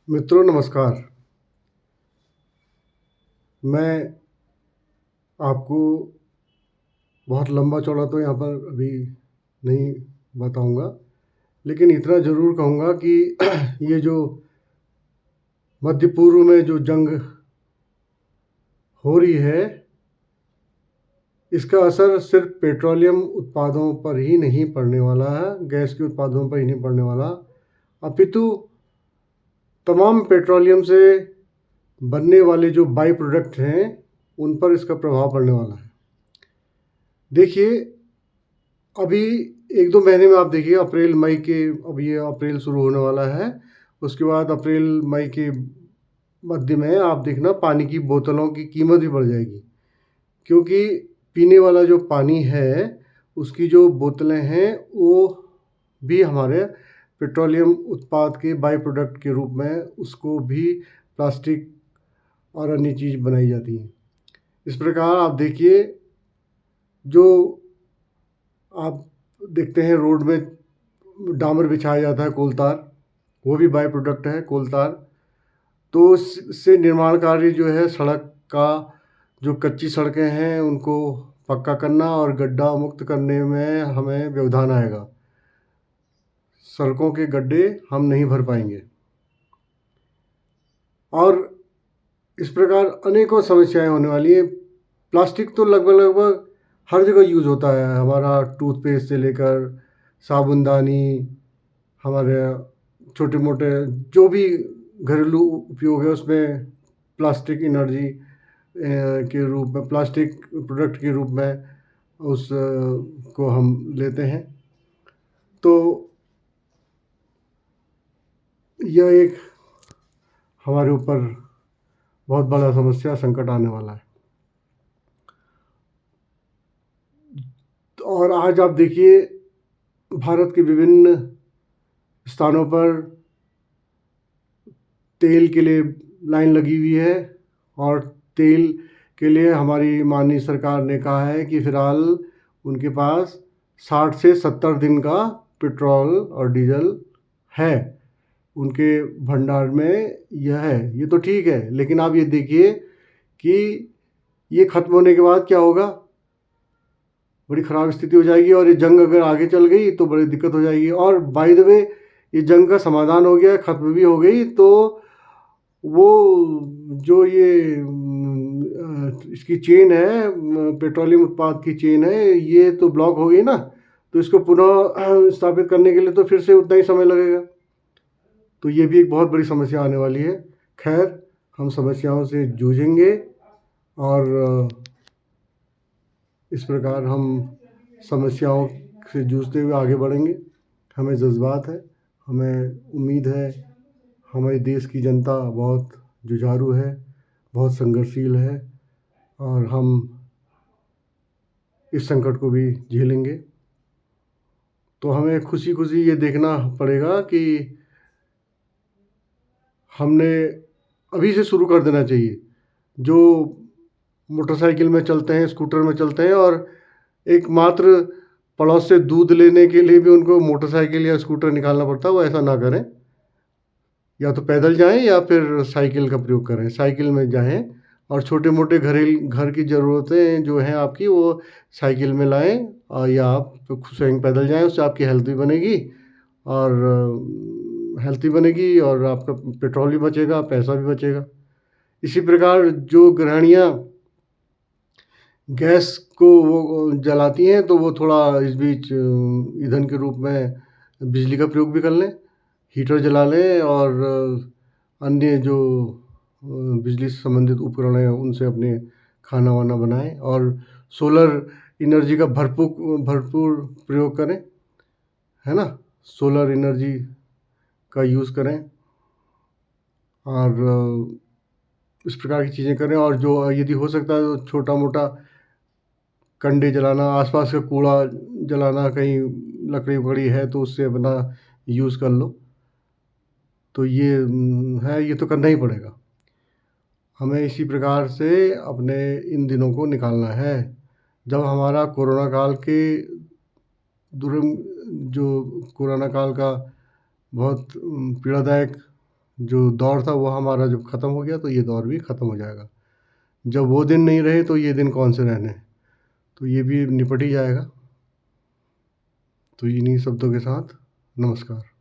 मित्रों नमस्कार। मैं आपको बहुत लंबा चौड़ा तो यहाँ पर अभी नहीं बताऊँगा, लेकिन इतना ज़रूर कहूँगा कि ये जो मध्य पूर्व में जो जंग हो रही है, इसका असर सिर्फ़ पेट्रोलियम उत्पादों पर ही नहीं पड़ने वाला है, गैस के उत्पादों पर ही नहीं पड़ने वाला, अपितु तमाम पेट्रोलियम से बनने वाले जो बाई प्रोडक्ट हैं, उन पर इसका प्रभाव पड़ने वाला है। देखिए, अभी 1-2 महीने में आप देखिए अप्रैल मई के, अब ये अप्रैल शुरू होने वाला है, उसके बाद अप्रैल मई के मध्य में आप देखना पानी की बोतलों की कीमत भी बढ़ जाएगी, क्योंकि पीने वाला जो पानी है, उसकी जो बोतलें हैं, वो भी हमारे पेट्रोलियम उत्पाद के बाई प्रोडक्ट के रूप में उसको भी प्लास्टिक और अन्य चीज़ बनाई जाती हैं। इस प्रकार आप देखिए, जो आप देखते हैं रोड में डामर बिछाया जाता है, कोल तार, वो भी बाई प्रोडक्ट है कोल तार। तो इससे निर्माण कार्य जो है, सड़क का जो कच्ची सड़कें हैं उनको पक्का करना और गड्ढा मुक्त करने में हमें व्यवधान आएगा। सड़कों के गड्ढे हम नहीं भर पाएंगे और इस प्रकार अनेकों समस्याएं होने वाली हैं। प्लास्टिक तो लगभग लगभग हर जगह यूज़ होता है, हमारा टूथपेस्ट से लेकर साबुनदानी, हमारे छोटे मोटे जो भी घरेलू उपयोग है उसमें प्लास्टिक एनर्जी के रूप में, प्लास्टिक प्रोडक्ट के रूप में उस को हम लेते हैं। तो यह एक हमारे ऊपर बहुत बड़ा समस्या संकट आने वाला है। और आज आप देखिए भारत के विभिन्न स्थानों पर तेल के लिए लाइन लगी हुई है और तेल के लिए हमारी माननीय सरकार ने कहा है कि फ़िलहाल उनके पास 60 से 70 दिन का पेट्रोल और डीजल है, उनके भंडार में यह है। ये तो ठीक है, लेकिन आप ये देखिए कि ये ख़त्म होने के बाद क्या होगा, बड़ी ख़राब स्थिति हो जाएगी और ये जंग अगर आगे चल गई तो बड़ी दिक्कत हो जाएगी। और बाय द वे, ये जंग का समाधान हो गया, ख़त्म भी हो गई, तो वो जो ये इसकी चेन है, पेट्रोलियम उत्पाद की चेन है, ये तो ब्लॉक हो गई ना, तो इसको पुनः स्थापित करने के लिए तो फिर से उतना ही समय लगेगा। तो ये भी एक बहुत बड़ी समस्या आने वाली है। खैर, हम समस्याओं से जूझेंगे और इस प्रकार हम समस्याओं से जूझते हुए आगे बढ़ेंगे। हमें जज्बात है, हमें उम्मीद है, हमारे देश की जनता बहुत जुझारू है, बहुत संघर्षशील है और हम इस संकट को भी झेलेंगे। तो हमें खुशी खुशी ये देखना पड़ेगा कि हमने अभी से शुरू कर देना चाहिए। जो मोटरसाइकिल में चलते हैं, स्कूटर में चलते हैं और एकमात्र पड़ोस से दूध लेने के लिए भी उनको मोटरसाइकिल या स्कूटर निकालना पड़ता है, वो ऐसा ना करें। या तो पैदल जाएं या फिर साइकिल का प्रयोग करें, साइकिल में जाएं और छोटे मोटे घर की ज़रूरतें जो हैं आपकी, वो साइकिल में लाएं और या आप स्वयं पैदल जाएं। उससे आपकी हेल्थ भी बनेगी और आपका पेट्रोल भी बचेगा, पैसा भी बचेगा। इसी प्रकार जो गृहिणियाँ गैस को वो जलाती हैं, तो वो थोड़ा इस बीच ईंधन के रूप में बिजली का प्रयोग भी कर लें, हीटर जला लें और अन्य जो बिजली से संबंधित उपकरण हैं उनसे अपने खाना वाना बनाएं और सोलर एनर्जी का भरपूर प्रयोग करें, है ना। सोलर एनर्जी का यूज़ करें और इस प्रकार की चीज़ें करें। और जो यदि हो सकता है तो छोटा मोटा कंडे जलाना, आसपास का कूड़ा जलाना, कहीं लकड़ी वकड़ी है तो उससे अपना यूज़ कर लो। तो ये है, ये तो करना ही पड़ेगा हमें। इसी प्रकार से अपने इन दिनों को निकालना है। जब हमारा कोरोना काल के जो कोरोना काल का बहुत पीड़ादायक जो दौर था वो हमारा जब ख़त्म हो गया तो ये दौर भी ख़त्म हो जाएगा। जब वो दिन नहीं रहे तो ये दिन कौन से रहने, तो ये भी निपट ही जाएगा। तो इन्हीं शब्दों के साथ नमस्कार।